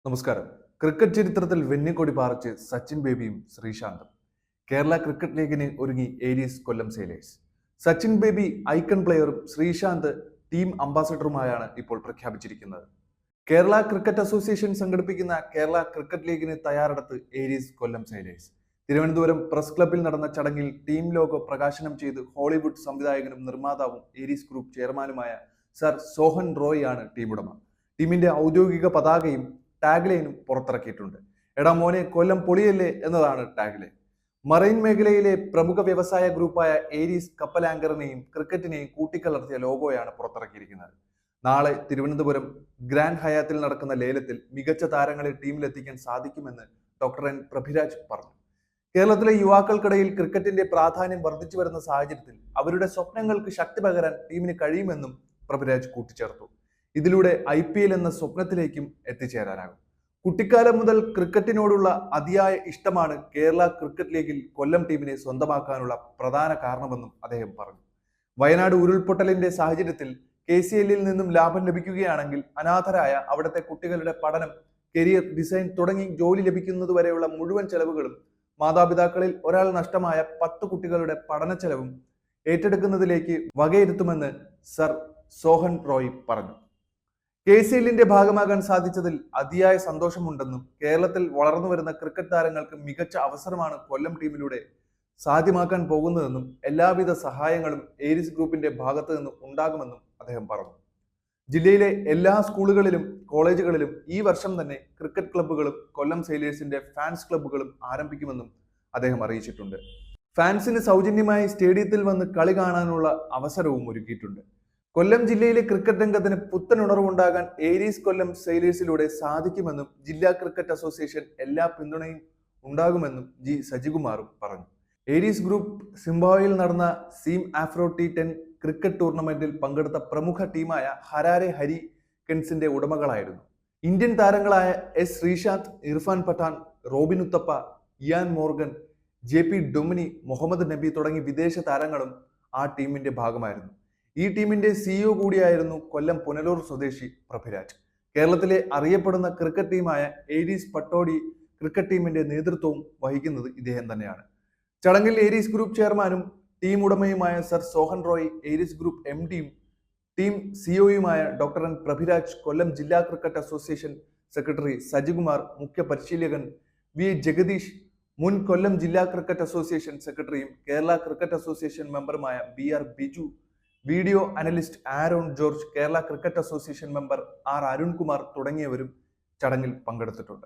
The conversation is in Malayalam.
നമസ്കാരം. ക്രിക്കറ്റ് ചരിത്രത്തിൽ വെന്നിക്കൊടി പാറിച്ച് സച്ചിൻ ബേബിയും ശ്രീശാന്തും. കേരള ക്രിക്കറ്റ് ലീഗിന് ഒരുങ്ങി Aries Kollam Sailors. Sachin Baby icon പ്ലെയറും ശ്രീശാന്ത് ടീം അംബാസഡറുമായാണ് ഇപ്പോൾ പ്രഖ്യാപിച്ചിരിക്കുന്നത്. കേരള ക്രിക്കറ്റ് അസോസിയേഷൻ സംഘടിപ്പിക്കുന്ന കേരള ക്രിക്കറ്റ് ലീഗിന് തയ്യാറെടുത്ത് Aries Kollam Sailors. Thiruvananthapuram press ക്ലബ്ബിൽ നടന്ന ചടങ്ങിൽ ടീം ലോഗോ പ്രകാശനം ചെയ്ത് ഹോളിവുഡ് സംവിധായകനും നിർമ്മാതാവും ഏരീസ് ഗ്രൂപ്പ് ചെയർമാനുമായ സർ സോഹൻ റോയ് ആണ് ടീമുടമ. ടീമിന്റെ ഔദ്യോഗിക പതാകയും ടാഗ്ലൈനും പുറത്തിറക്കിയിട്ടുണ്ട്. എടാ മോനെ കൊല്ലം പൊളിയല്ലേ എന്നതാണ് ടാഗ്ലൈൻ. മറൈൻ മേഖലയിലെ പ്രമുഖ വ്യവസായ ഗ്രൂപ്പായ ഏരീസ് കപ്പൽ ആങ്കറിനെയും ക്രിക്കറ്റിനെയും കൂട്ടിക്കലർത്തിയ ലോഗോയാണ് പുറത്തിറക്കിയിരിക്കുന്നത്. നാളെ തിരുവനന്തപുരം ഗ്രാൻഡ് ഹയാത്തിൽ നടക്കുന്ന ലേലത്തിൽ മികച്ച താരങ്ങളെ ടീമിലെത്തിക്കാൻ സാധിക്കുമെന്ന് ഡോക്ടർ എൻ പ്രഭിരാജ് പറഞ്ഞു. കേരളത്തിലെ യുവാക്കൾക്കിടയിൽ ക്രിക്കറ്റിന്റെ പ്രാധാന്യം വർദ്ധിച്ചു വരുന്ന സാഹചര്യത്തിൽ അവരുടെ സ്വപ്നങ്ങൾക്ക് ശക്തി പകരാൻ ടീമിന് കഴിയുമെന്നും പ്രഭിരാജ് കൂട്ടിച്ചേർത്തു. ഇതിലൂടെ IPL എന്ന സ്വപ്നത്തിലേക്കും എത്തിച്ചേരാനാകും. കുട്ടിക്കാലം മുതൽ ക്രിക്കറ്റിനോടുള്ള അതിയായ ഇഷ്ടമാണ് കേരള ക്രിക്കറ്റ് ലീഗിൽ കൊല്ലം ടീമിനെ സ്വന്തമാക്കാനുള്ള പ്രധാന കാരണമെന്നും അദ്ദേഹം പറഞ്ഞു. വയനാട് ഉരുൾപൊട്ടലിന്റെ സാഹചര്യത്തിൽ KCL നിന്നും ലാഭം ലഭിക്കുകയാണെങ്കിൽ അനാഥരായ അവിടുത്തെ കുട്ടികളുടെ പഠനം, കരിയർ, ഡിസൈൻ തുടങ്ങി ജോലി ലഭിക്കുന്നതുവരെയുള്ള മുഴുവൻ ചെലവുകളും മാതാപിതാക്കളിൽ ഒരാൾ നഷ്ടമായ 10 കുട്ടികളുടെ പഠന ചെലവും ഏറ്റെടുക്കുന്നതിലേക്ക് വകയിരുത്തുമെന്ന് സർ സോഹൻ റോയ് പറഞ്ഞു. KCLന്റെ ഭാഗമാകാൻ സാധിച്ചതിൽ അതിയായ സന്തോഷമുണ്ടെന്നും കേരളത്തിൽ വളർന്നു വരുന്ന ക്രിക്കറ്റ് താരങ്ങൾക്ക് മികച്ച അവസരമാണ് കൊല്ലം ടീമിലൂടെ സാധ്യമാക്കാൻ പോകുന്നതെന്നും എല്ലാവിധ സഹായങ്ങളും ഏരീസ് ഗ്രൂപ്പിന്റെ ഭാഗത്തു നിന്ന് ഉണ്ടാകുമെന്നും അദ്ദേഹം പറഞ്ഞു. ജില്ലയിലെ എല്ലാ സ്കൂളുകളിലും കോളേജുകളിലും ഈ വർഷം തന്നെ ക്രിക്കറ്റ് ക്ലബ്ബുകളും കൊല്ലം സെയിലേഴ്സിന്റെ ഫാൻസ് ക്ലബ്ബുകളും ആരംഭിക്കുമെന്നും അദ്ദേഹം അറിയിച്ചിട്ടുണ്ട്. ഫാൻസിന് സൗജന്യമായി സ്റ്റേഡിയത്തിൽ വന്ന് കളി കാണാനുള്ള അവസരവും ഒരുക്കിയിട്ടുണ്ട്. കൊല്ലം ജില്ലയിലെ ക്രിക്കറ്റ് രംഗത്തിന് പുത്തൻ ഉണർവുണ്ടാകാൻ ഏരീസ് കൊല്ലം സെയിലേഴ്സിലൂടെ സാധിക്കുമെന്നും ജില്ലാ ക്രിക്കറ്റ് അസോസിയേഷൻ എല്ലാ പിന്തുണയും ഉണ്ടാകുമെന്നും സജികുമാറും പറഞ്ഞു. ഏരീസ് ഗ്രൂപ്പ് സിംബാബ്വേയിൽ നടന്ന സീം ആഫ്രോ T10 ക്രിക്കറ്റ് ടൂർണമെന്റിൽ പങ്കെടുത്ത പ്രമുഖ ടീമായ ഹരാരെ ഹരിക്കൻസിന്റെ ഉടമകളായിരുന്നു. ഇന്ത്യൻ താരങ്ങളായ S Sreesanth, Irfan Pathan, Robin Uthappa, Eoin Morgan, JP Duminy, Muhammad Nabi തുടങ്ങി വിദേശ താരങ്ങളും ആ ടീമിന്റെ ഭാഗമായിരുന്നു. ഈ ടീമിന്റെ CEO കൂടിയായിരുന്നു കൊല്ലം പുനലൂർ സ്വദേശി പ്രഭിരാജ്. കേരളത്തിലെ അറിയപ്പെടുന്ന ക്രിക്കറ്റ് ടീമായ ഏരീസ് പട്ടോടി ക്രിക്കറ്റ് ടീമിന്റെ നേതൃത്വവും വഹിക്കുന്നത് ഇദ്ദേഹം തന്നെയാണ്. ചടങ്ങിൽ ഏരീസ് ഗ്രൂപ്പ് ചെയർമാനും ടീം ഉടമയുമായ sir Sohan Roy, Aries group MDയും ടീം CEOയുമായ ഡോക്ടർ എൻ പ്രഭിരാജ്, കൊല്ലം ജില്ലാ ക്രിക്കറ്റ് അസോസിയേഷൻ സെക്രട്ടറി സജികുമാർ, മുഖ്യ പരിശീലകൻ V ജഗദീഷ്, മുൻ കൊല്ലം ജില്ലാ ക്രിക്കറ്റ് അസോസിയേഷൻ സെക്രട്ടറിയും കേരള ക്രിക്കറ്റ് അസോസിയേഷൻ മെമ്പറുമായ BR Biju, video analyst Aaron George, Kerala cricket association member R Arunkumar തുടങ്ങിയവരും ചടങ്ങിൽ പങ്കെടുത്തിട്ടുണ്ട്.